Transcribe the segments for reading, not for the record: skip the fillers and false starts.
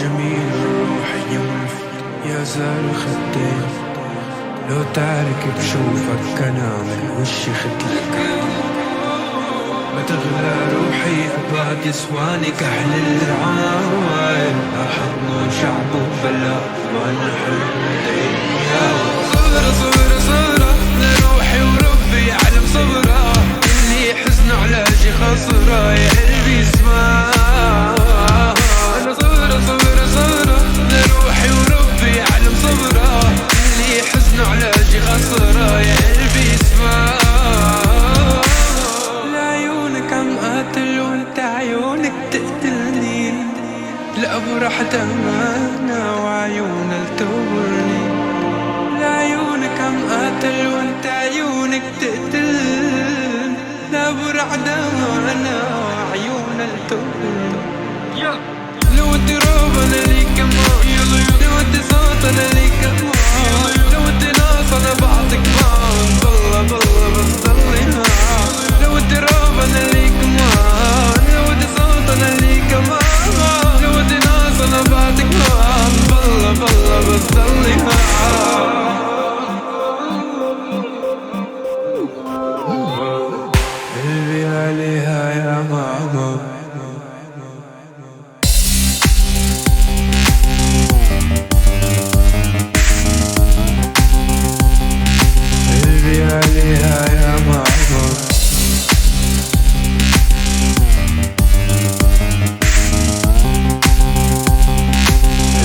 جميل الروح يولف يا زال خدين، لو تارك بشوفك أنا من وشي خدلك. ما تغلى روحي أباد يسواني كحل العاين، أحضن شعب وبلا ما نحل الدنيا. صبرة صبرة صبرة لروحي وربي يعلم صبرة، اللي حزن على شي خسرة يا قلبي اسمع. أنا صبرة صبرة صبرة لروحي وربي يعلم صبرة، اللي حزن على شي خسرة يا قلبي اسمع. لعيونك عم قاتل وانت عيونك تقتلني، لأبرح دمعنا وعيونك تغرني. لعيونك عم قاتل وانت عيونك تقتلني، لأبرح دمعنا وعيونك تغرني. لو انت روب انا ليك كمان، لو انت صوت انا ليك كمان، لو انت ناس انا بعطيك مان. بالله بالله بس ضلي معاك. لو انت روب انا ليك كمان، لو انت صوت انا ليك كمان، لو انت ناس انا بعطيك مان. بالله بالله بس ضلي معاك. قلبي عليها يا ماما، عليها يا ماما،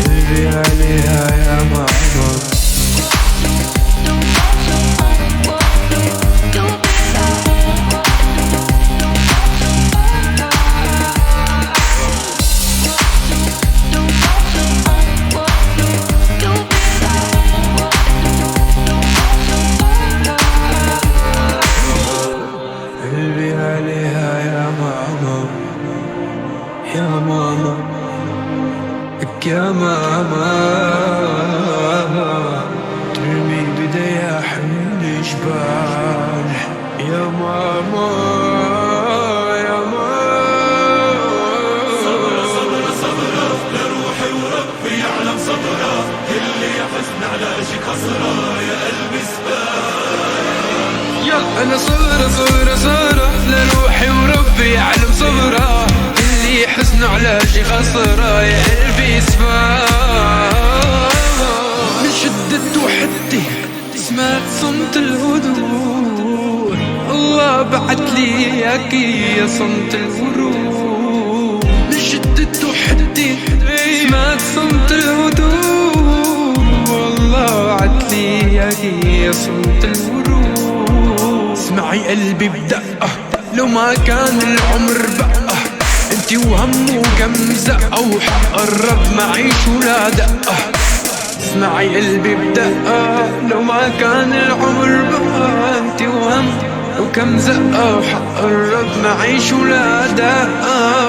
قلبي عليها يا ماما. قلبي عليها يا ماما، يا ماما لك يا ماما، ترمي بديها حمل جبال. يا ماما يا ماما، صبرة صبرة صبرة لروحي وربي يعلم صبرة، اللي يحزن على شي خسرة يا قلبي سبال. أنا صبرة صبرة صبرة لروحي وربي يعلم صبرة، اللي حزن على شي خسرة يا قلبي اسمع. من شدة وحدتي سمعت صمت الهدوء، الله بعت لي اياك يا صمت الورود. من شدة وحدتي سمعت صمت الهدوء، والله بعت لي اياك يا صمت الورود. اسمعي قلبي بدقة لو ما كان العمر بقى، انتي وهم وكم زقة وحقرب معي شو لا دقة. اسمعي قلبي بدقة لو ما كان العمر بقى، انتي وهم وكم زقة وحقرب معي شو لا دقة.